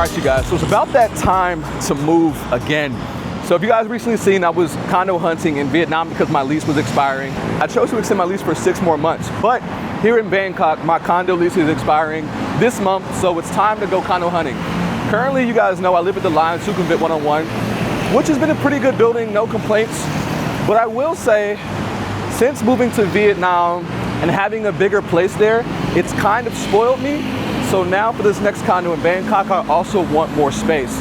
right, you guys, so it's about that time to move again. So if you guys recently seen, I was condo hunting in Vietnam because my lease was expiring. I chose to extend my lease for 6 more months, but here in Bangkok, my condo lease is expiring this month, so it's time to go condo hunting. Currently, you guys know I live at the Lion Sukhumvit 101, which has been a pretty good building, no complaints. But I will say, since moving to Vietnam and having a bigger place there, it's kind of spoiled me. So now for this next condo in Bangkok, I also want more space.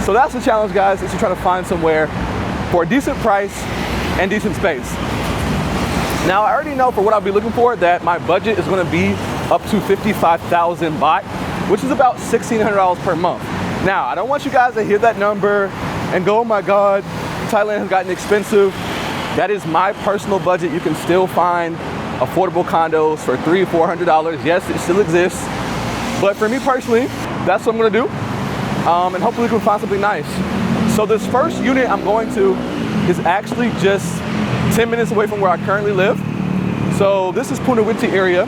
So that's the challenge, guys, is to try to find somewhere for a decent price and decent space. Now, I already know for what I'll be looking for that my budget is gonna be up to 55,000 baht, which is about $1,600 per month. Now, I don't want you guys to hear that number and go, oh my God, Thailand has gotten expensive. That is my personal budget. You can still find affordable condos for $300, $400. Yes, it still exists. But for me personally, that's what I'm gonna do. And hopefully we can find something nice. So this first unit I'm going to is actually just 10 minutes away from where I currently live. So this is Punawiti area.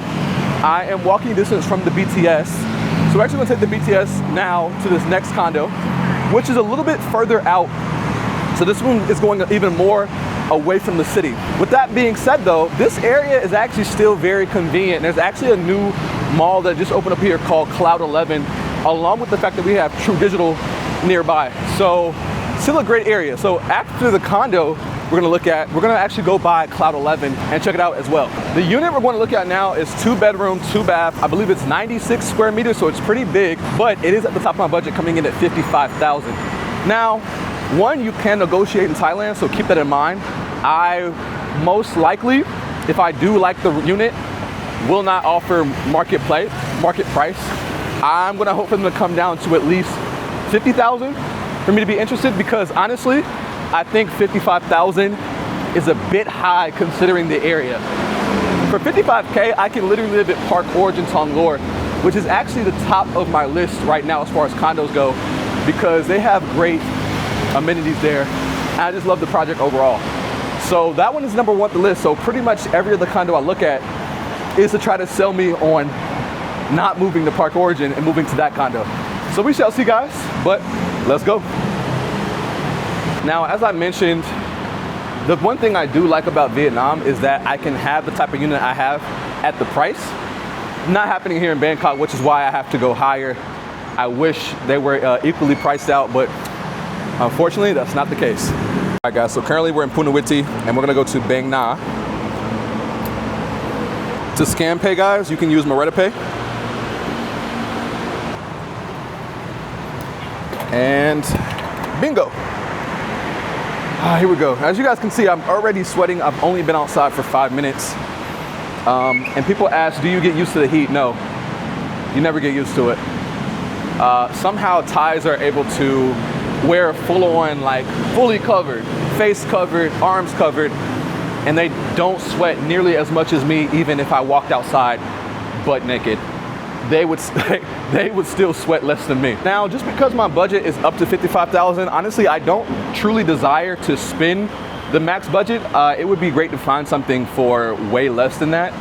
I am walking distance from the BTS. So we're actually gonna take the BTS now to this next condo, which is a little bit further out. So this one is going even more away from the city. With that being said though, this area is actually still very convenient. There's actually a new mall that just opened up here called Cloud 11, along with the fact that we have True Digital nearby. So still a great area. So after the condo we're gonna actually go by Cloud 11 and check it out as well. The unit we're going to look at now is 2 bedroom, 2 bath. I believe it's 96 square meters, so it's pretty big, but it is at the top of my budget, coming in at 55,000. Now, one, you can negotiate in Thailand, so keep that in mind. I most likely, if I do like the unit, will not offer market price. I'm gonna hope for them to come down to at least 50,000 for me to be interested, because honestly, I think 55,000 is a bit high considering the area. For 55K, I can literally live at Park Origin Thong Lor, which is actually the top of my list right now as far as condos go, because they have great amenities there. And I just love the project overall. So that one is number 1 on the list. So pretty much every other condo I look at is to try to sell me on not moving to Park Origin and moving to that condo. So we shall see, guys, but let's go. Now, as I mentioned, the one thing I do like about Vietnam is that I can have the type of unit I have at the price. Not happening here in Bangkok, which is why I have to go higher. I wish they were equally priced out, but unfortunately, that's not the case. All right, guys, so currently we're in Punawiti, and we're gonna go to Bang Na. To scan pay, guys, you can use Moretta Pay. And bingo. Here we go. As you guys can see, I'm already sweating. I've only been outside for 5 minutes. And people ask, do you get used to the heat? No, you never get used to it. Somehow Thais are able to wear full-on, like fully covered, face covered, arms covered, and they don't sweat nearly as much as me, even if I walked outside butt naked. They would still sweat less than me. Now, just because my budget is up to 55,000, honestly, I don't truly desire to spend the max budget. It would be great to find something for way less than that,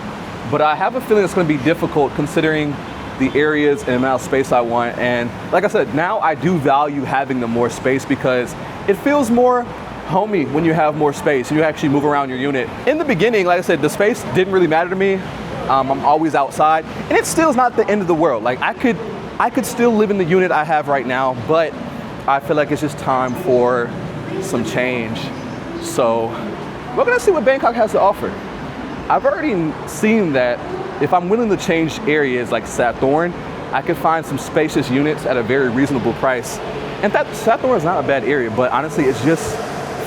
but I have a feeling it's gonna be difficult considering the areas and amount of space I want. And like I said, now I do value having the more space because it feels more homey when you have more space and you actually move around your unit. In the beginning, like I said, the space didn't really matter to me. I'm always outside, and it still is not the end of the world. Like I could still live in the unit I have right now, but I feel like it's just time for some change. So we're gonna see what Bangkok has to offer. I've already seen that if I'm willing to change areas like Sathorn, I can find some spacious units at a very reasonable price. In fact, Sathorn is not a bad area, but honestly, it's just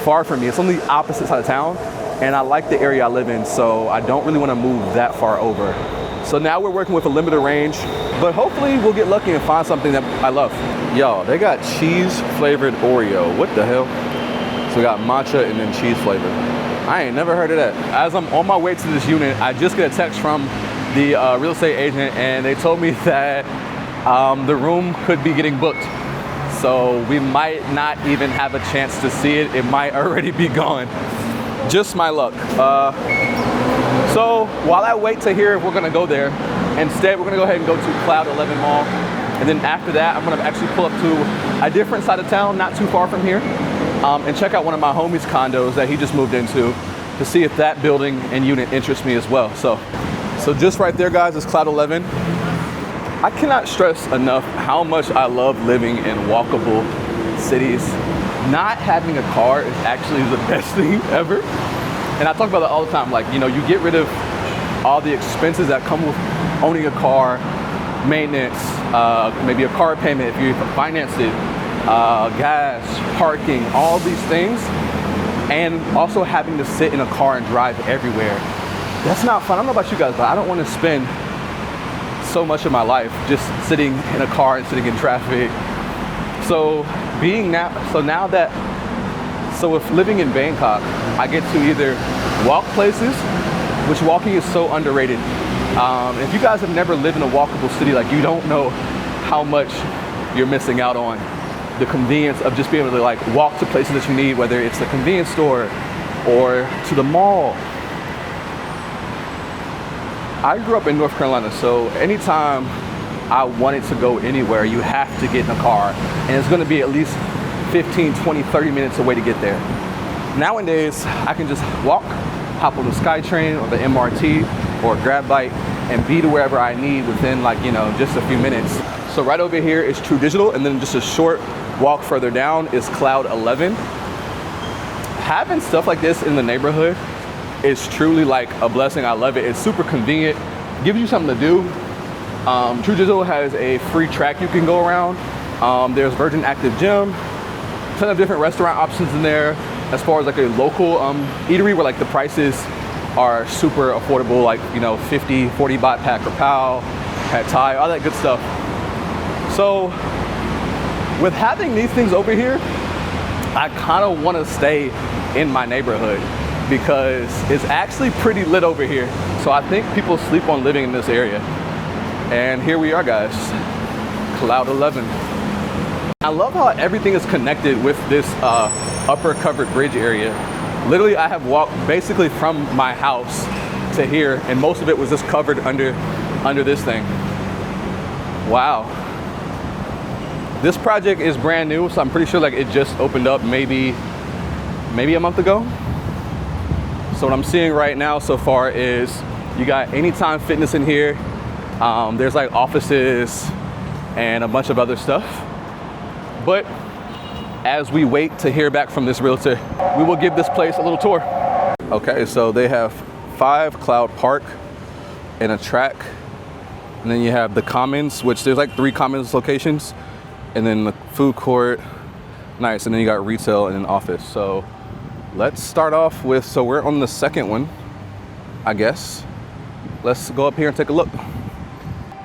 far from me. It's on the opposite side of town, and I like the area I live in, so I don't really want to move that far over. So now we're working with a limited range, but hopefully we'll get lucky and find something that I love. Y'all, they got cheese flavored Oreo. What the hell? So we got matcha and then cheese flavored. I ain't never heard of that. As I'm on my way to this unit, I just get a text from the real estate agent, and they told me that the room could be getting booked. So we might not even have a chance to see it. It might already be gone. Just my luck. So while I wait to hear if we're gonna go there, instead we're gonna go ahead and go to Cloud 11 Mall And then after that, I'm gonna actually pull up to a different side of town, not too far from here, and check out one of my homie's condos that he just moved into to see if that building and unit interests me as well. So just right there, guys, is Cloud 11. I cannot stress enough how much I love living in walkable cities. Not having a car is actually the best thing ever. And I talk about that all the time. Like, you know, you get rid of all the expenses that come with owning a car, maintenance, maybe a car payment if you finance it, gas, parking, all these things. And also having to sit in a car and drive everywhere. That's not fun. I don't know about you guys, but I don't want to spend so much of my life just sitting in a car and sitting in traffic. So if living in Bangkok, I get to either walk places, which walking is so underrated. If you guys have never lived in a walkable city, like, you don't know how much you're missing out on the convenience of just being able to like walk to places that you need, whether it's the convenience store or to the mall. I grew up in North Carolina, so anytime I wanted to go anywhere, you have to get in a car, and it's gonna be at least 15, 20, 30 minutes away to get there. Nowadays, I can just walk, hop on the SkyTrain or the MRT or grab bike and be to wherever I need within, like, you know, just a few minutes. So right over here is True Digital, and then just a short walk further down is Cloud 11. Having stuff like this in the neighborhood is truly like a blessing. I love it. It's super convenient, gives you something to do. True Digital has a free track you can go around. There's Virgin Active Gym, ton of different restaurant options in there. As far as like a local eatery where like the prices are super affordable, like, you know, 50, 40 baht pat krapao, pad thai, all that good stuff. So with having these things over here, I kind of want to stay in my neighborhood because it's actually pretty lit over here. So I think people sleep on living in this area. And here we are, guys, Cloud 11. I love how everything is connected with this upper covered bridge area. Literally, I have walked basically from my house to here, and most of it was just covered under this thing. Wow. This project is brand new, so I'm pretty sure like it just opened up maybe a month ago. So what I'm seeing right now so far is you got Anytime Fitness in here. There's like offices and a bunch of other stuff. But as we wait to hear back from this realtor, we will give this place a little tour. Okay, so they have 5 Cloud Park and a track. And then you have the Commons, which there's like 3 Commons locations. And then the food court, nice. And then you got retail and an office. So let's start off with, so we're on the second one, I guess. Let's go up here and take a look.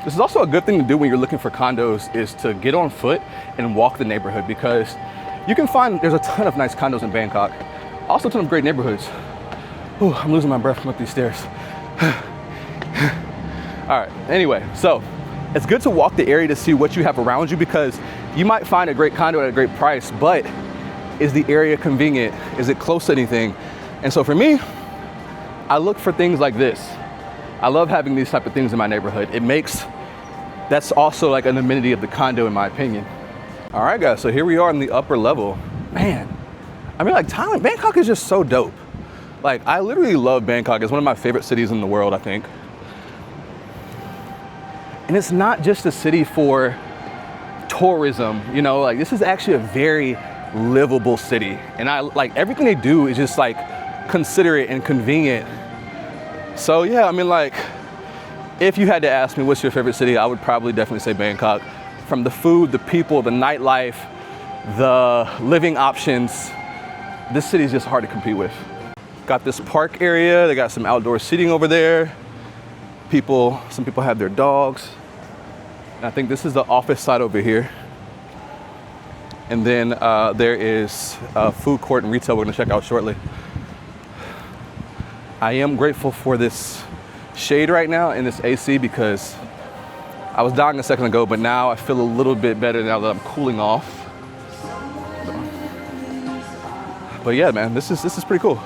This is also a good thing to do when you're looking for condos, is to get on foot and walk the neighborhood, because you can find, there's a ton of nice condos in Bangkok. Also a ton of great neighborhoods. Ooh, I'm losing my breath from up these stairs. All right, anyway, so it's good to walk the area to see what you have around you, because you might find a great condo at a great price, but is the area convenient? Is it close to anything? And so for me, I look for things like this. I love having these type of things in my neighborhood. That's also like an amenity of the condo, in my opinion. All right, guys, so here we are in the upper level. Man, I mean, like, Thailand, Bangkok is just so dope. Like, I literally love Bangkok. It's one of my favorite cities in the world, I think. And it's not just a city for tourism, you know, like, this is actually a very livable city. And I like everything they do is just like considerate and convenient. So yeah, I mean, like, if you had to ask me what's your favorite city, I would probably definitely say Bangkok. From the food, the people, the nightlife, the living options, this city is just hard to compete with. Got this park area, they got some outdoor seating over there. Some people have their dogs. And I think this is the office side over here. And then there is a food court and retail we're gonna check out shortly. I am grateful for this shade right now and this AC, because I was dying a second ago, but now I feel a little bit better now that I'm cooling off. But yeah, man, this is pretty cool.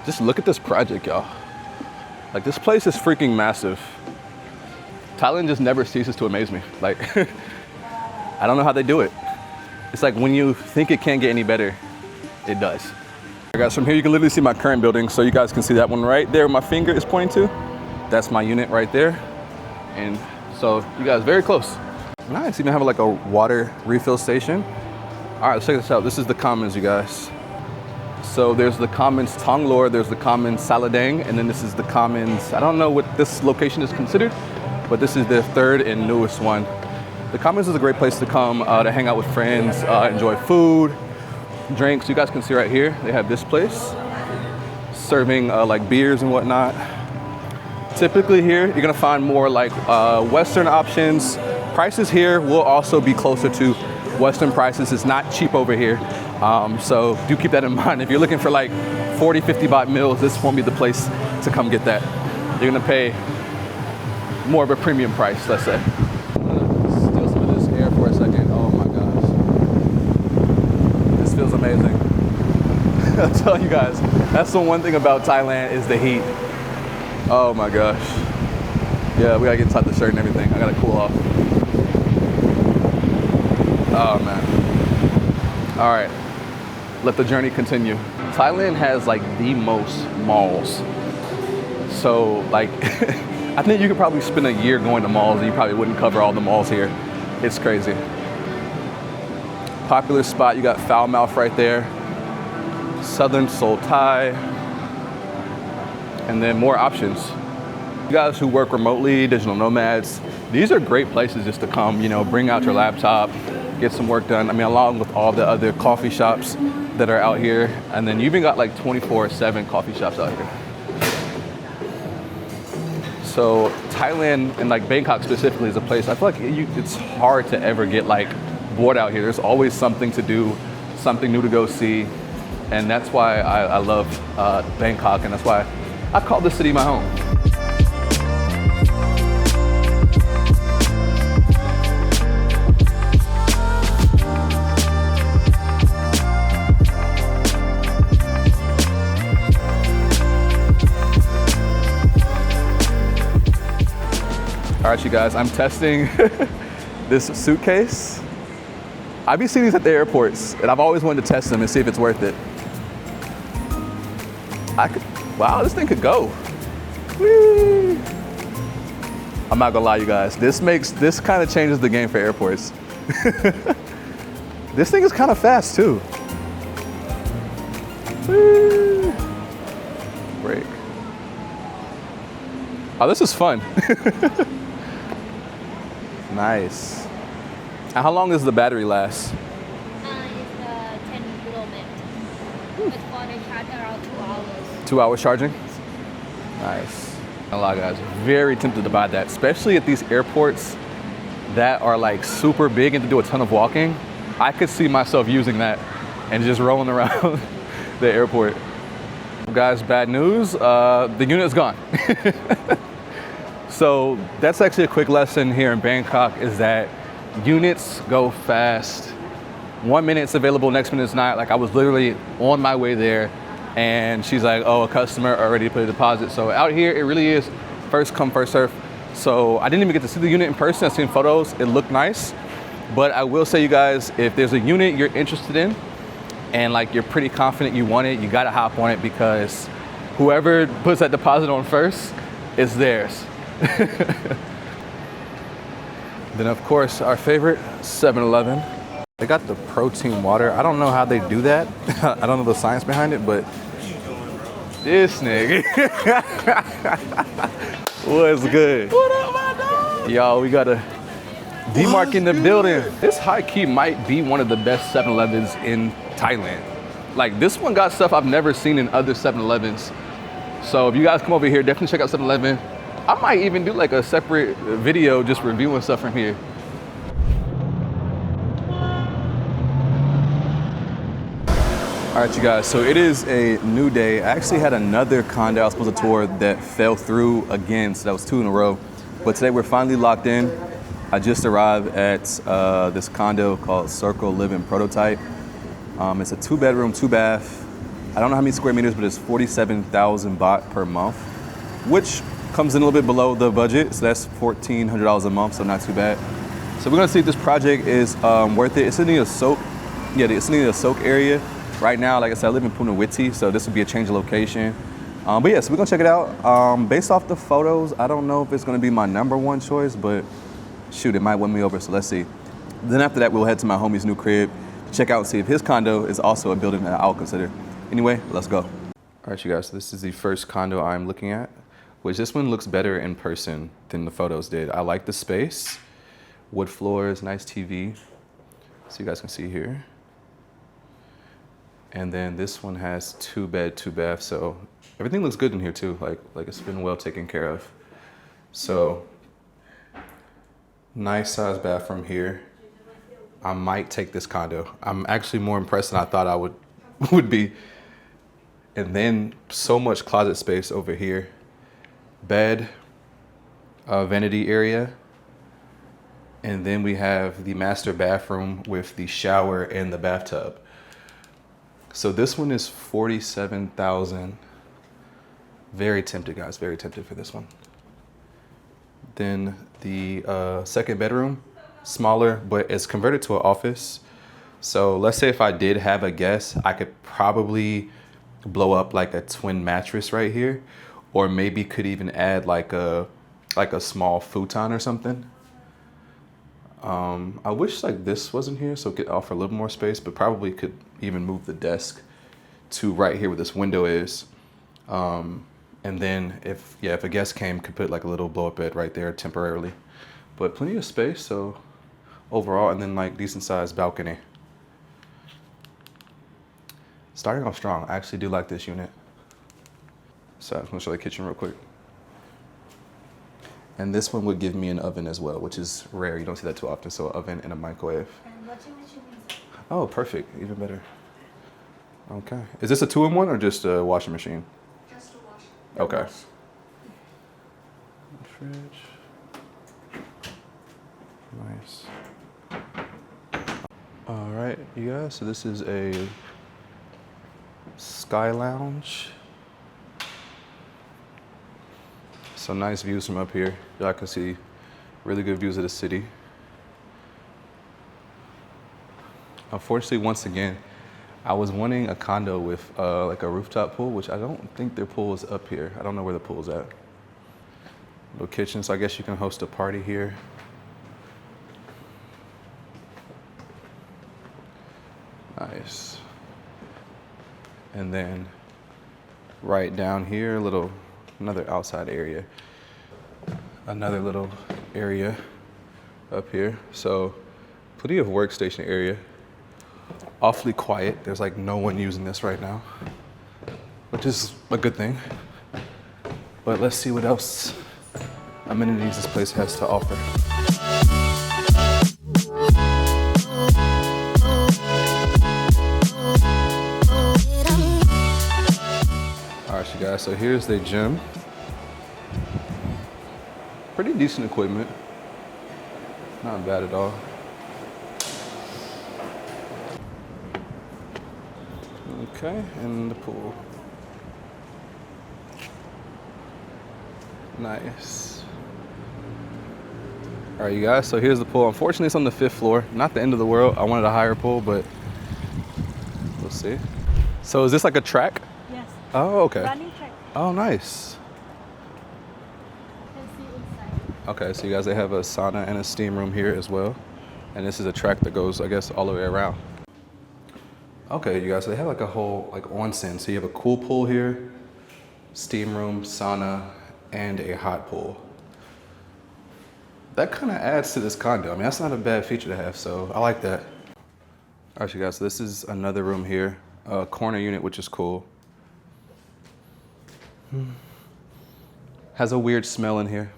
Just look at this project, y'all. Like, this place is freaking massive. Thailand just never ceases to amaze me. Like, I don't know how they do it. It's like when you think it can't get any better, it does. All right, guys, from here you can literally see my current building. So you guys can see that one right there my finger is pointing to. That's my unit right there. And so you guys very close. Nice, even have like a water refill station. All right, let's check this out. This is the commons, you guys. So there's the commons Tong Lor, there's the commons Saladang, and then this is the commons, I don't know what this location is considered, but this is the third and newest one. The commons is a great place to come to hang out with friends, enjoy food, drinks. You guys can see right here, they have this place serving like beers and whatnot. Typically here, you're gonna find more like Western options. Prices here will also be closer to Western prices. It's not cheap over here. So do keep that in mind. If you're looking for like 40, 50 baht meals, this won't be the place to come get that. You're gonna pay more of a premium price, let's say. Steal some of this air for a second. Oh my gosh. This feels amazing. I'll tell you guys, that's the one thing about Thailand is the heat. Oh my gosh. Yeah, we gotta get inside the shirt and everything. I gotta cool off. Oh man. All right, let the journey continue. Thailand has like the most malls. So like, I think you could probably spend a year going to malls and you probably wouldn't cover all the malls here. It's crazy. Popular spot, you got Foul Mouth right there. Southern Seoul Thai. And then more options. You guys who work remotely, digital nomads, these are great places just to come, you know, bring out your laptop, get some work done. I mean, along with all the other coffee shops that are out here. And then you even got like 24/7 coffee shops out here. So Thailand and like Bangkok specifically is a place, I feel like it's hard to ever get like bored out here. There's always something to do, something new to go see. And that's why I love Bangkok, and that's why I call this city my home. All right, you guys, I'm testing this suitcase. I be seeing these at the airports, and I've always wanted to test them and see if it's worth it. Wow, this thing could go. Whee! I'm not gonna lie, you guys. This kind of changes the game for airports. This thing is kind of fast too. Whee! Break. Oh, this is fun. Nice. And how long does the battery last? It's 10 kilometers. But for the charge around 2 hours. 2 hours charging? Nice. A lot, guys. Very tempted to buy that, especially at these airports that are like super big and to do a ton of walking. I could see myself using that and just rolling around the airport. Guys, bad news. The unit's gone. So that's actually a quick lesson here in Bangkok, is that units go fast. 1 minute it's available, next minute it's not. Like I was literally on my way there and she's like, oh, a customer already put a deposit. So out here, it really is first come, first serve. So I didn't even get to see the unit in person. I've seen photos, it looked nice. But I will say, you guys, if there's a unit you're interested in and like you're pretty confident you want it, you gotta hop on it, because whoever puts that deposit on first, it's theirs. Then of course, our favorite 7-Eleven. They got the protein water. I don't know how they do that. I don't know the science behind it, but this nigga. What's good? What up, my dog? Y'all, we got a D-Mark in the building. This high-key might be one of the best 7-Elevens in Thailand. Like, this one got stuff I've never seen in other 7-Elevens. So if you guys come over here, definitely check out 7-Eleven. I might even do like a separate video just reviewing stuff from here. All right, you guys, so it is a new day. I actually had another condo I was supposed to tour that fell through again, so that was 2 in a row. But today we're finally locked in. I just arrived at this condo called Circle Living Prototype. It's a 2-bedroom, 2-bath. I don't know how many square meters, but it's 47,000 baht per month, which Comes in a little bit below the budget, so that's $1,400 a month, so not too bad. So we're gonna see if this project is worth it. It's in the soak, it's in the soak area. Right now, like I said, I live in Punawiti, so this would be a change of location. But yeah, so we're gonna check it out. Based off the photos, I don't know if it's gonna be my #1 choice, but shoot, it might win me over, so let's see. Then after that, we'll head to my homie's new crib to check out and see if his condo is also a building that I'll consider. Anyway, let's go. All right, you guys, so this is the first condo I'm looking at, which this one looks better in person than the photos did. I like the space, wood floors, nice TV, so you guys can see here. And then this one has 2 bed, 2 bath, so everything looks good in here too, like it's been well taken care of. So, nice size bathroom here. I might take this condo. I'm actually more impressed than I thought I would be. And then so much closet space over here. Bed, vanity area. And then we have the master bathroom with the shower and the bathtub. So this one is $47,000. Very tempted, guys, very tempted for this one. Then the second bedroom, smaller, but it's converted to an office. So let's say if I did have a guest, I could probably blow up like a twin mattress right here, or maybe could even add like a small futon or something. I wish like this wasn't here so it could offer a little more space, but probably could even move the desk to right here where this window is. And then if a guest came, could put like a little blow up bed right there temporarily, but plenty of space. So overall, and then like decent sized balcony. Starting off strong. I actually do like this unit. So I'm gonna show the kitchen real quick. And this one would give me an oven as well, which is rare. You don't see that too often. So an oven and a microwave. And washing machine inside. Oh, perfect. Even better. Okay. Is this a 2-in-1 or just a washing machine? Just to wash. Okay. Fridge. Nice. All right, you guys. So this is a sky lounge. Some nice views from up here. Y'all can see really good views of the city. Unfortunately, once again, I was wanting a condo with like a rooftop pool, which I don't think their pool is up here. I don't know where the pool's at. Little kitchen, so I guess you can host a party here. Nice. And then right down here, another outside area. Another little area up here. So plenty of workstation area. Awfully quiet. There's like no one using this right now, which is a good thing. But let's see what else amenities this place has to offer. All right, you guys, so here's the gym. Pretty decent equipment. Not bad at all. Okay, and the pool. Nice. All right, you guys, so here's the pool. Unfortunately, it's on the 5th floor. Not the end of the world. I wanted a higher pool, but we'll see. So is this like a track? Yes. Oh, okay. Running track. Oh, nice. You can see inside. Okay, so you guys, they have a sauna and a steam room here as well. And this is a track that goes, I guess, all the way around. Okay, you guys, so they have like a whole like onsen. So you have a cool pool here, steam room, sauna, and a hot pool. That kind of adds to this condo. I mean, that's not a bad feature to have, so I like that. All right, you guys, so this is another room here, a corner unit, which is cool. Has a weird smell in here.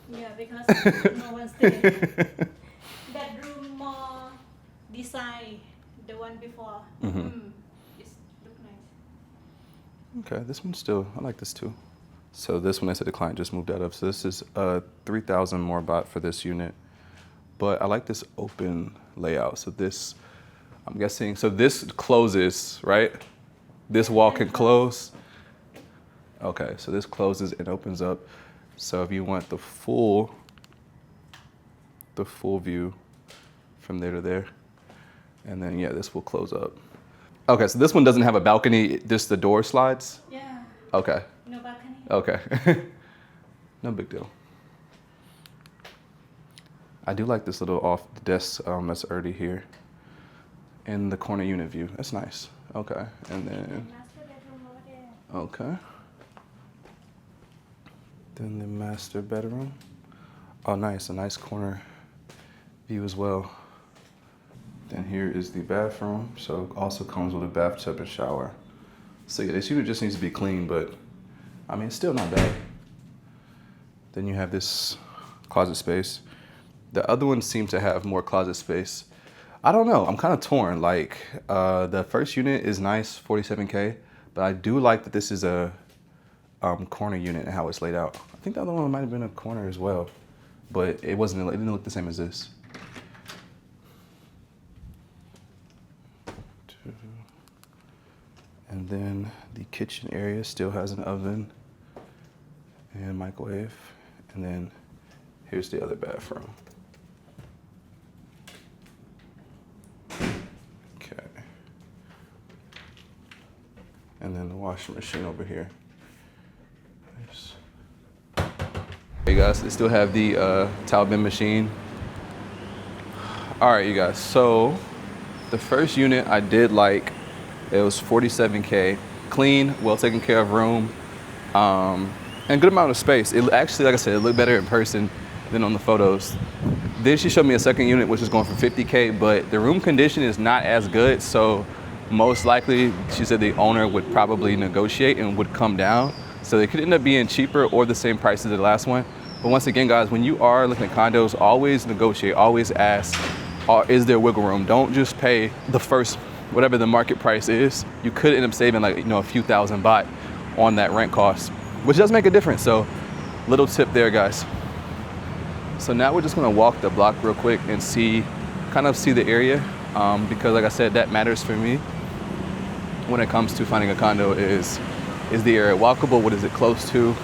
Yeah, because no one's there. That room more design, the one before. It look nice. Okay, this one's still, I like this too. So this one I said the client just moved out of. So this is 3,000 more baht for this unit. But I like this open layout. So this, I'm guessing, so this closes, right? This wall can close. Okay, so this closes and opens up. So if you want the full view from there to there. And then yeah, this will close up. Okay, so this one doesn't have a balcony, just the door slides? Yeah. Okay. No balcony. Okay. No big deal. I do like this little off the desk that's already here. And the corner unit view, that's nice. Okay, and then, Master bedroom over there. okay. Then the master bedroom. Oh, nice, a nice corner view as well. Then here is the bathroom. So it also comes with a bathtub and shower. So yeah, this unit just needs to be clean, but I mean, it's still not bad. Then you have this closet space. The other ones seem to have more closet space. I don't know, I'm kind of torn. Like the first unit is nice, 47K, but I do like that this is a corner unit and how it's laid out. I think the other one might have been a corner as well, but it didn't look the same as this. And then the kitchen area still has an oven and microwave. And then here's the other bathroom. Okay. And then the washing machine over here. Nice. Hey guys, they still have the towel bin machine. All right, you guys, so the first unit I did like. It was 47K, clean, well taken care of room, and good amount of space. It actually, like I said, it looked better in person than on the photos. Then she showed me a second unit, which is going for 50K, but the room condition is not as good, so most likely, she said the owner would probably negotiate and would come down. So they could end up being cheaper or the same price as the last one. But once again, guys, when you are looking at condos, always negotiate, always ask, is there wiggle room? Don't just pay the first whatever the market price is. You could end up saving like, a few thousand baht on that rent cost, which does make a difference. So little tip there, guys. So now we're just gonna walk the block real quick and kind of see the area, because like I said, that matters for me when it comes to finding a condo is the area walkable? What is it close to?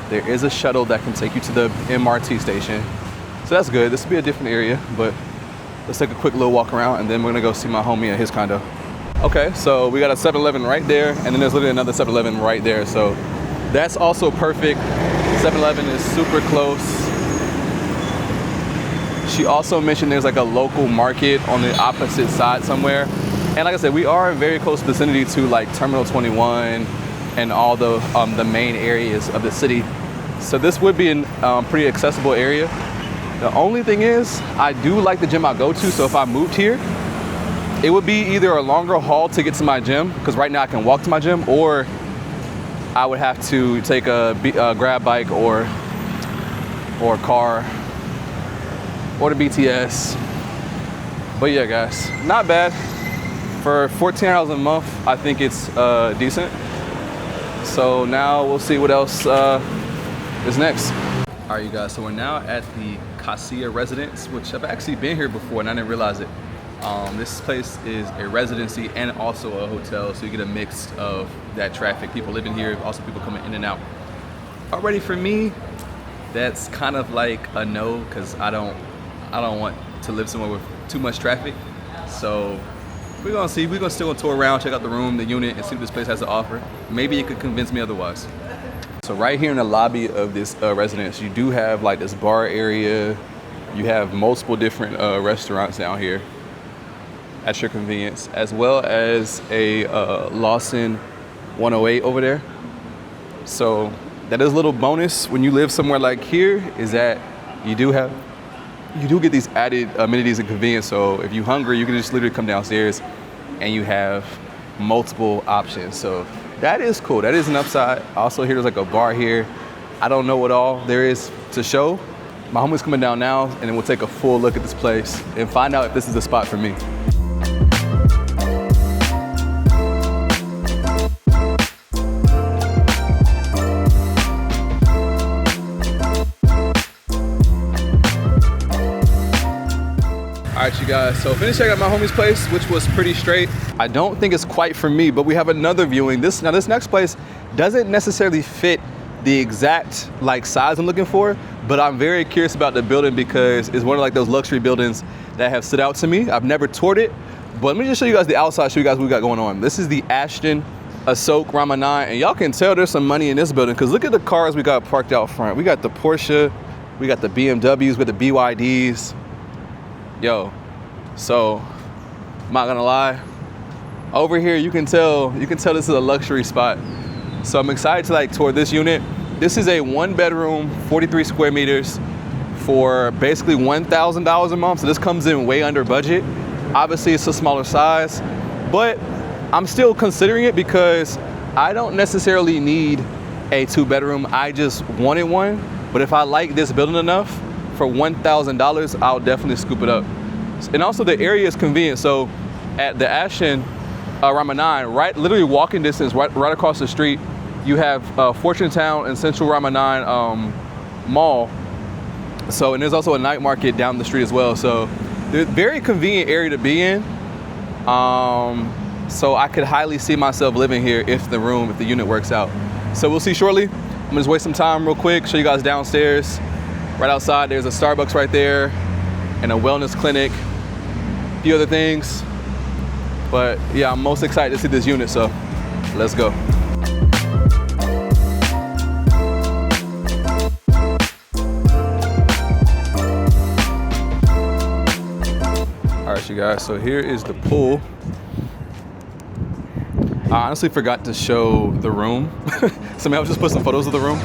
There is a shuttle that can take you to the MRT station. So that's good. This will be a different area, but let's take a quick little walk around and then we're gonna go see my homie at his condo. Okay, so we got a 7-Eleven right there and then there's literally another 7-Eleven right there. So that's also perfect. 7-Eleven is super close. She also mentioned there's like a local market on the opposite side somewhere. And like I said, we are in very close vicinity to like Terminal 21 and all the main areas of the city. So this would be a pretty accessible area. The only thing is, I do like the gym I go to, so if I moved here, it would be either a longer haul to get to my gym, because right now I can walk to my gym, or I would have to take a grab bike or car, or the BTS. But yeah, guys, not bad. For $14 a month, I think it's decent. So now we'll see what else is next. All right, you guys, so we're now at the Cassia residence, which I've actually been here before and I didn't realize it. This place is a residency and also a hotel, so you get a mix of that traffic. People living here, also people coming in and out. Already for me, that's kind of like a no, because I don't want to live somewhere with too much traffic. So we're gonna see. We're gonna still tour around, check out the room, the unit, and see what this place has to offer. Maybe it could convince me otherwise. So right here in the lobby of this residence, you do have like this bar area. You have multiple different restaurants down here at your convenience, as well as a Lawson 108 over there. So that is a little bonus when you live somewhere like here, is that you do get these added amenities and convenience. So if you're hungry, you can just literally come downstairs and you have multiple options. So that is cool. That is an upside. Also, here's like a bar here. I don't know what all there is to show. My homie's coming down now, and then we'll take a full look at this place and find out if this is the spot for me. All right, you guys, so finished checking out my homie's place, which was pretty straight. I don't think it's quite for me, but we have another viewing. This next place doesn't necessarily fit the exact like size I'm looking for, but I'm very curious about the building because it's one of like those luxury buildings that have stood out to me. I've never toured it, but let me just show you guys the outside, show you guys what we got going on. This is the Ashton Asok Rama 9, and y'all can tell there's some money in this building because look at the cars we got parked out front. We got the Porsche, we got the BMWs, with the BYDs. Yo, so I'm not gonna lie, over here you can tell this is a luxury spot. So I'm excited to like tour this unit. This is a 1-bedroom, 43 square meters for basically $1,000 a month. So this comes in way under budget. Obviously it's a smaller size, but I'm still considering it because I don't necessarily need a 2-bedroom. I just wanted one. But if I like this building enough, for $1,000, I'll definitely scoop it up. And also the area is convenient. So at the Ashton Rama 9, literally walking distance, right across the street, you have Fortune Town and Central Rama 9 Mall. So, and there's also a night market down the street as well. So, they're a very convenient area to be in. So I could highly see myself living here if the unit works out. So we'll see shortly. I'm gonna just waste some time real quick, show you guys downstairs. Right outside, there's a Starbucks right there and a wellness clinic, a few other things. But yeah, I'm most excited to see this unit, so let's go. All right, you guys, so here is the pool. I honestly forgot to show the room. So maybe I'll just put some photos of the room.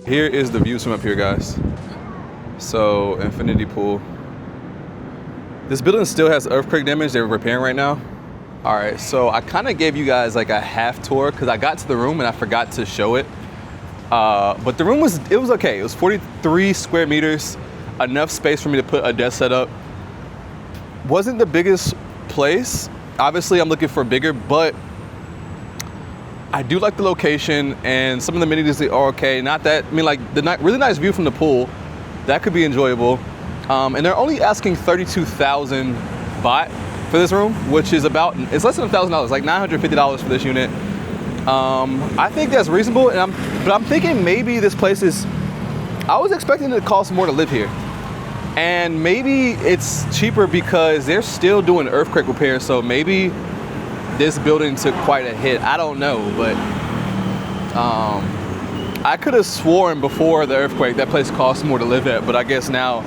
Here is the views from up here, guys. So, infinity pool. This building still has earthquake damage they're repairing right now. All right, so I kind of gave you guys like a half tour because I got to the room and I forgot to show it. But the room was okay. It was 43 square meters, enough space for me to put a desk setup. Wasn't the biggest place. Obviously, I'm looking for bigger, but I do like the location and some of the amenities are okay. Not that, I mean, like the really nice view from the pool, that could be enjoyable. And they're only asking 32,000 baht for this room, which is it's less than $1,000, like $950 for this unit. I think that's reasonable, but I'm thinking maybe this place I was expecting it to cost more to live here. And maybe it's cheaper because they're still doing earthquake repairs, so maybe this building took quite a hit. I don't know, but I could have sworn before the earthquake that place cost more to live at, but I guess now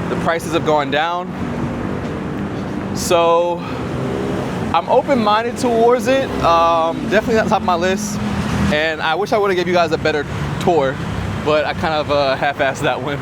the prices have gone down. So I'm open-minded towards it. Definitely on top of my list. And I wish I would have given you guys a better tour, but I kind of half-assed that one.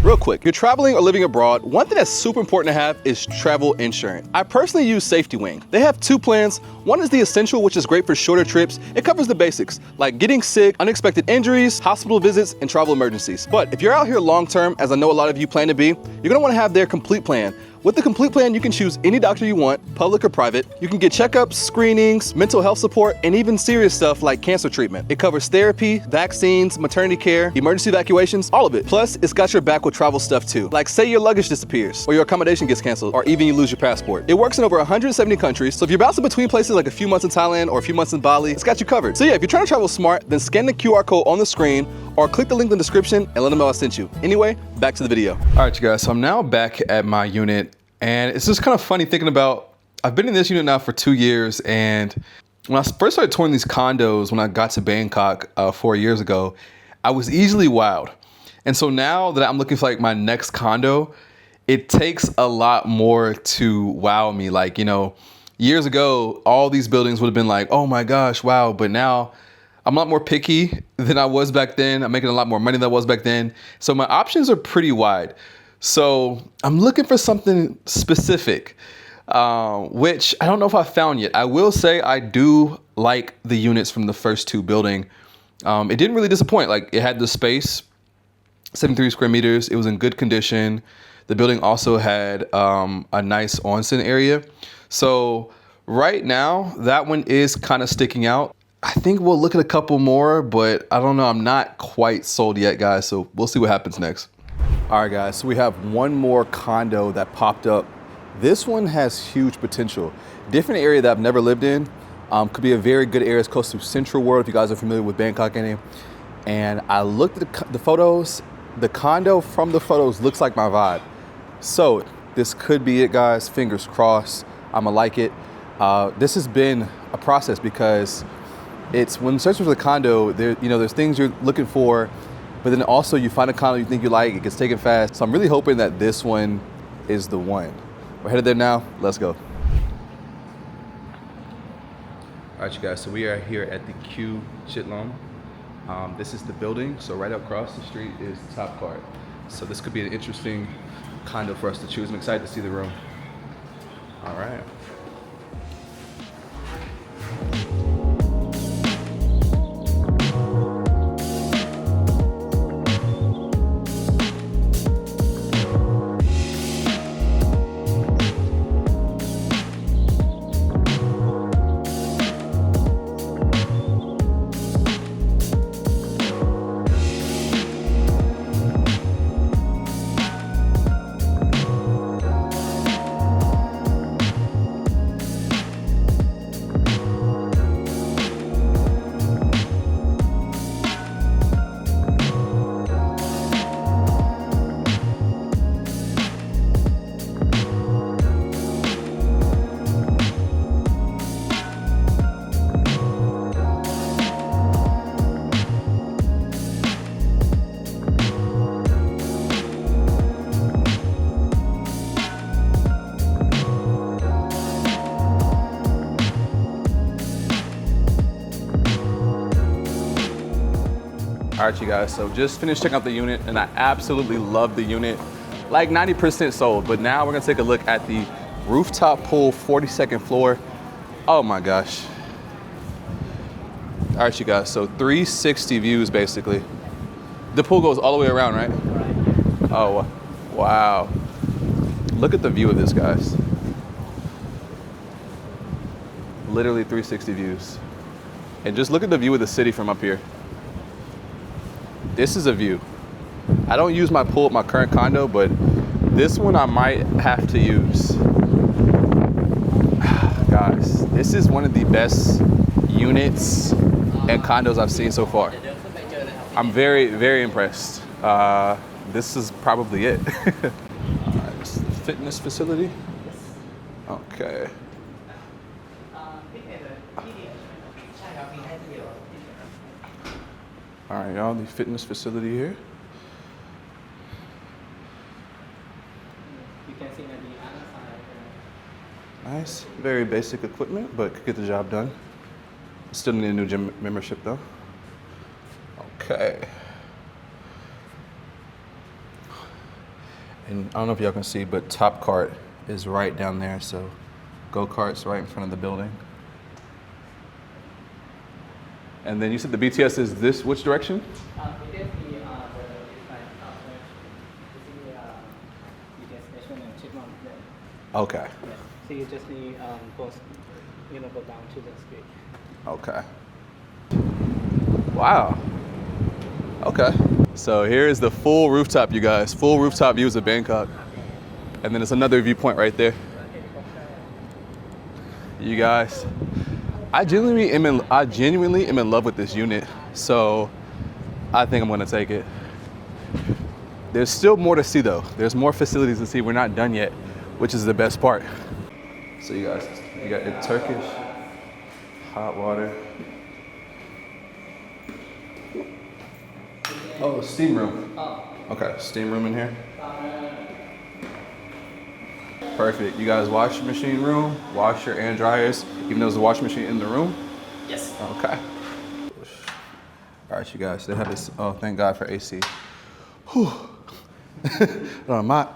Real quick, you're traveling or living abroad, one thing that's super important to have is travel insurance. I personally use Safety Wing. They have two plans. One is the Essential, which is great for shorter trips. It covers the basics, like getting sick, unexpected injuries, hospital visits, and travel emergencies. But if you're out here long-term, as I know a lot of you plan to be, you're gonna wanna have their complete plan. With the complete plan, you can choose any doctor you want, public or private. You can get checkups, screenings, mental health support, and even serious stuff like cancer treatment. It covers therapy, vaccines, maternity care, emergency evacuations, all of it. Plus, it's got your back with travel stuff too. Like say your luggage disappears, or your accommodation gets canceled, or even you lose your passport. It works in over 170 countries, so if you're bouncing between places like a few months in Thailand or a few months in Bali, it's got you covered. So yeah, if you're trying to travel smart, then scan the QR code on the screen, or click the link in the description and let them know I sent you. Anyway, back to the video. All right, you guys, so I'm now back at my unit, and it's just kind of funny thinking about, I've been in this unit now for 2 years, and when I first started touring these condos, when I got to Bangkok 4 years ago, I was easily wowed. And so now that I'm looking for like my next condo, it takes a lot more to wow me. Like, you know, years ago, all these buildings would have been like, oh my gosh, wow. But now I'm a lot more picky than I was back then. I'm making a lot more money than I was back then. So my options are pretty wide. So I'm looking for something specific, which I don't know if I found yet. I will say I do like the units from the first two building. It didn't really disappoint. Like it had the space, 73 square meters. It was in good condition. The building also had a nice onsen area. So right now that one is kind of sticking out. I think we'll look at a couple more, but I don't know. I'm not quite sold yet, guys. So we'll see what happens next. All right, guys. So we have one more condo that popped up. This one has huge potential. Different area that I've never lived in. Could be a very good area. It's close to Central World, if you guys are familiar with Bangkok any. And I looked at the photos. The condo from the photos looks like my vibe. So this could be it, guys. Fingers crossed. I'ma like it. This has been a process because it's when searching for the condo, there's things you're looking for, but then also you find a condo you think you like, it gets taken fast. So I'm really hoping that this one is the one. We're headed there now. Let's go. All right, you guys. So we are here at the Q Chitlom. This is the building. So right across the street is Top Card. So this could be an interesting condo for us to choose. I'm excited to see the room. All right. All right, you guys, so just finished checking out the unit and I absolutely love the unit. Like 90% sold, but now we're gonna take a look at the rooftop pool, 42nd floor. Oh my gosh. All right, you guys, so 360 views basically. The pool goes all the way around, right? Right. Oh, wow. Look at the view of this, guys. Literally 360 views. And just look at the view of the city from up here. This is a view. I don't use my pool at my current condo, but this one I might have to use. Guys, this is one of the best units and condos I've seen so far. I'm very, very impressed. This is probably it. All right, this is the fitness facility. Okay. All right, y'all, the fitness facility here. You can see on the other side. Nice, very basic equipment, but could get the job done. Still need a new gym membership though. Okay. And I don't know if y'all can see, but Top Cart is right down there, so go-karts right in front of the building. And then you said the BTS is this, which direction? BTS is BTS station and Chitmon. Okay. Yes. So you just need go down to the street. Okay. Wow. Okay. So here is the full rooftop, you guys. Full rooftop views of Bangkok. And then there's another viewpoint right there. You guys. I genuinely am in love with this unit, so I think I'm gonna take it. There's still more to see though. There's more facilities to see. We're not done yet, which is the best part. So you guys, you got the Turkish hot water. Oh, steam room. Okay, steam room in here. Perfect. You guys, washing machine room, washer and dryers, even though there's a washing machine in the room? Yes. Okay. All right, you guys, they have this, oh, thank God for AC. Whew. No, my.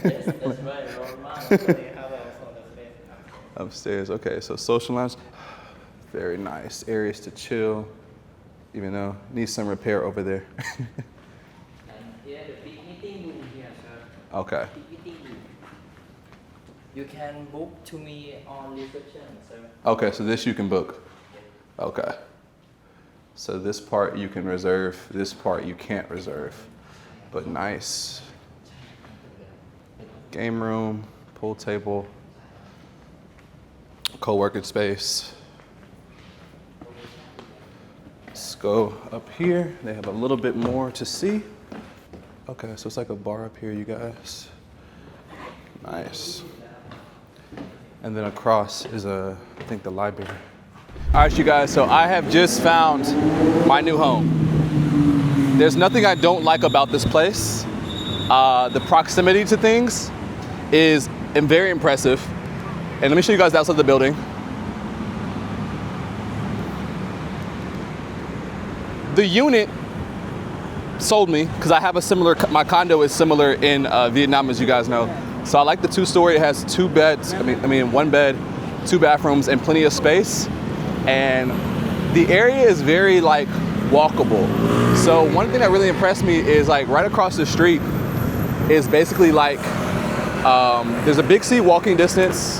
Yes, that's right. They have Upstairs, okay, so social lounge. Very nice. Areas to chill, even though needs some repair over there. And here the big meeting room here, sir. Okay. Big meeting room. You can book to me on reception, sir. Okay, so this you can book. Okay. So this part you can reserve, this part you can't reserve. But nice. Game room, pool table, co-working space. Let's go up here. They have a little bit more to see. Okay, so it's like a bar up here, you guys. Nice. And then across is I think the library. All right, you guys, so I have just found my new home. There's nothing I don't like about this place. The proximity to things is very impressive. And let me show you guys the outside of the building. The unit sold me because I have a similar, my condo is similar in Vietnam, as you guys know. So I like the 2-story. It has 2 beds, I mean 1 bed, 2 bathrooms, and plenty of space. And the area is very like walkable. So one thing that really impressed me is like right across the street is basically like, there's a Big C walking distance.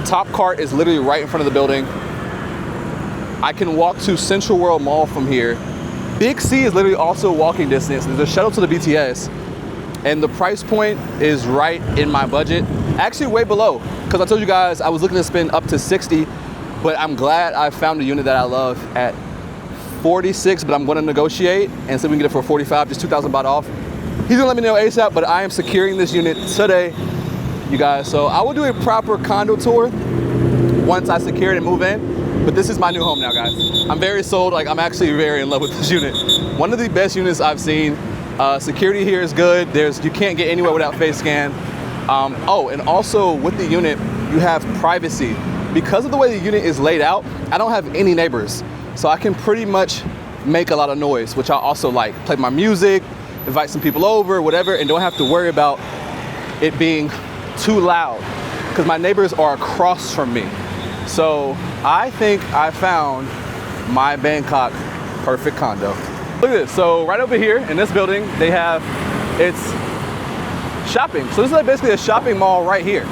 Top Cart is literally right in front of the building. I can walk to Central World Mall from here. Big C is literally also walking distance. There's a shuttle to the BTS. And the price point is right in my budget. Actually way below, because I told you guys I was looking to spend up to 60, but I'm glad I found a unit that I love at 46, but I'm gonna negotiate and see if we can get it for 45, just 2,000 baht off. He's gonna let me know ASAP, but I am securing this unit today, you guys. So I will do a proper condo tour once I secure it and move in, but this is my new home now, guys. I'm very sold, like I'm actually very in love with this unit. One of the best units I've seen. Security here is good. You can't get anywhere without face scan. Oh, and also with the unit, you have privacy. Because of the way the unit is laid out, I don't have any neighbors. So I can pretty much make a lot of noise, which I also like. Play my music, invite some people over, whatever, and don't have to worry about it being too loud because my neighbors are across from me. So I think I found my Bangkok perfect condo. Look at this, so right over here in this building, they have, it's shopping. So this is like basically a shopping mall right here.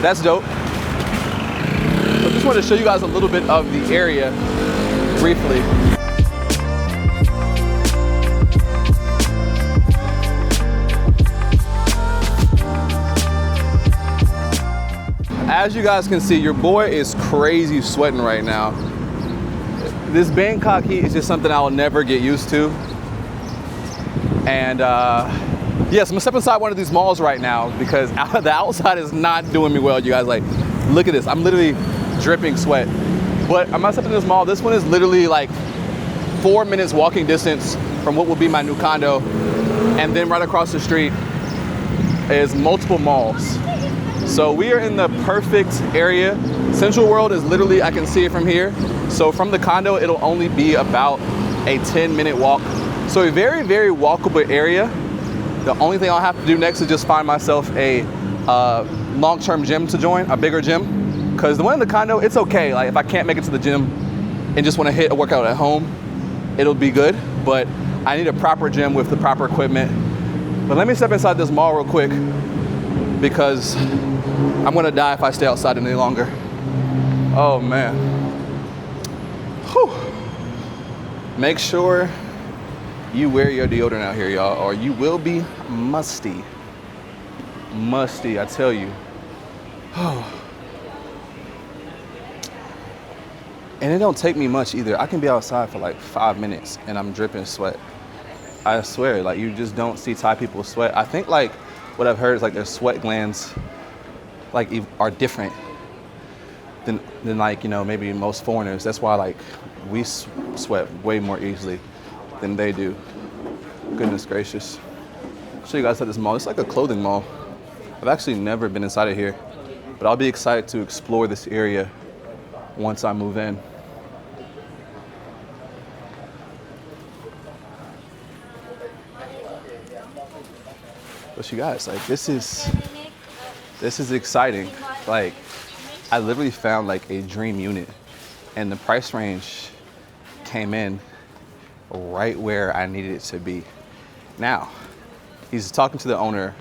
That's dope. So I just wanted to show you guys a little bit of the area briefly. As you guys can see, your boy is crazy sweating right now. This Bangkok heat is just something I will never get used to. And yes, I'm gonna step inside one of these malls right now because the outside is not doing me well, you guys. Like, look at this, I'm literally dripping sweat. But I'm gonna step in this mall. This one is literally like 4 minutes walking distance from what will be my new condo. And then right across the street is multiple malls. So we are in the perfect area. Central World is literally, I can see it from here. So from the condo, it'll only be about a 10-minute walk. So a very, very walkable area. The only thing I'll have to do next is just find myself a long-term gym to join, a bigger gym. Because the one in the condo, it's okay. Like if I can't make it to the gym and just want to hit a workout at home, it'll be good. But I need a proper gym with the proper equipment. But let me step inside this mall real quick because I'm gonna die if I stay outside any longer. Oh man. Whew. Make sure you wear your deodorant out here, y'all, or you will be musty. Musty, I tell you. And it don't take me much either. I can be outside for like 5 minutes and I'm dripping sweat. I swear, like you just don't see Thai people sweat. I think like what I've heard is like their sweat glands like are different than like, you know, maybe most foreigners. That's why like we sweat way more easily than they do. Goodness gracious. I'll show you guys at this mall. It's like a clothing mall. I've actually never been inside of here, but I'll be excited to explore this area once I move in. But you guys, like this is exciting. Like I literally found like a dream unit and the price range came in right where I needed it to be. Now, he's talking to the owner.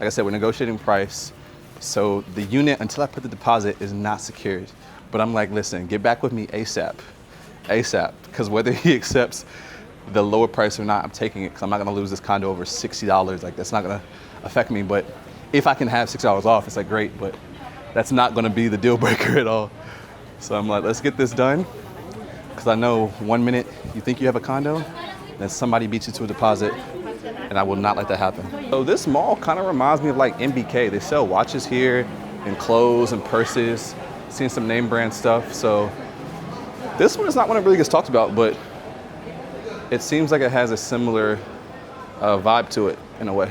Like I said, we're negotiating price. So the unit, until I put the deposit, is not secured. But I'm like, listen, get back with me ASAP, ASAP. Because whether he accepts the lower price or not, I'm taking it because I'm not gonna lose this condo over $60. Like that's not gonna affect me. But if I can have $6 off, it's like great, but that's not gonna be the deal breaker at all. So I'm like, let's get this done. Because I know 1 minute you think you have a condo, then somebody beats you to a deposit, and I will not let that happen. So this mall kind of reminds me of like MBK. They sell watches here and clothes and purses, seeing some name brand stuff. So this one is not one that really gets talked about, but it seems like it has a similar vibe to it in a way.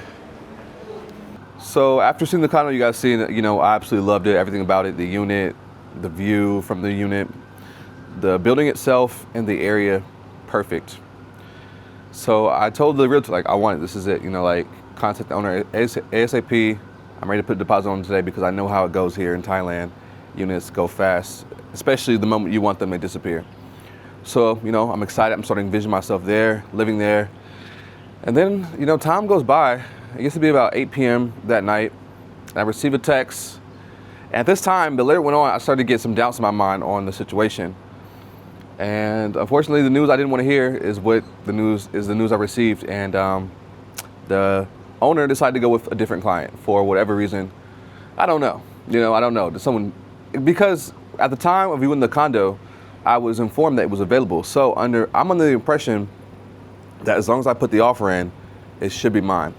So after seeing the condo, you guys see, you know, I absolutely loved it. Everything about it, the unit, the view from the unit, the building itself, and the area, perfect. So I told the realtor, like, I want it. This is it. You know, like, contact the owner ASAP. I'm ready to put a deposit on today because I know how it goes here in Thailand. Units go fast, especially the moment you want them, they disappear. So, you know, I'm excited. I'm starting to envision myself there, living there. And then, you know, time goes by. It gets to be about 8 p.m. that night. And I receive a text. And at this time, the later went on, I started to get some doubts in my mind on the situation. And unfortunately, the news I didn't want to hear is the news I received. And the owner decided to go with a different client for whatever reason. I don't know. You know, I don't know. Because at the time of viewing the condo, I was informed that it was available. So I'm under the impression that as long as I put the offer in, it should be mine.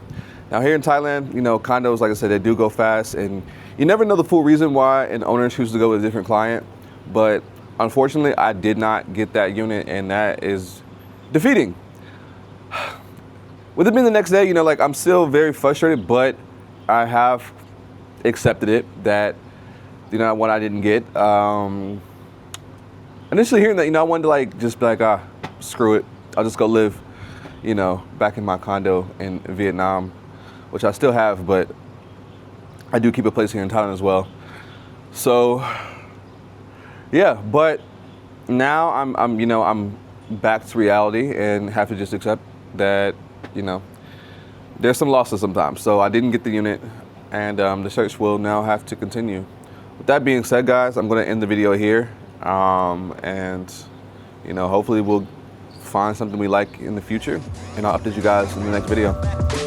Now here in Thailand, you know, condos, like I said, they do go fast, and you never know the full reason why an owner chooses to go with a different client. But unfortunately, I did not get that unit, and that is defeating. With it being the next day, you know, like I'm still very frustrated, but I have accepted it that, you know, what I didn't get. Initially hearing that, you know, I wanted to like just be like, screw it. I'll just go live, you know, back in my condo in Vietnam, which I still have, but I do keep a place here in Thailand as well. So yeah, but now I'm back to reality and have to just accept that, you know, there's some losses sometimes. So I didn't get the unit, and the search will now have to continue. With that being said, guys, I'm going to end the video here, and you know, hopefully we'll find something we like in the future, and I'll update you guys in the next video.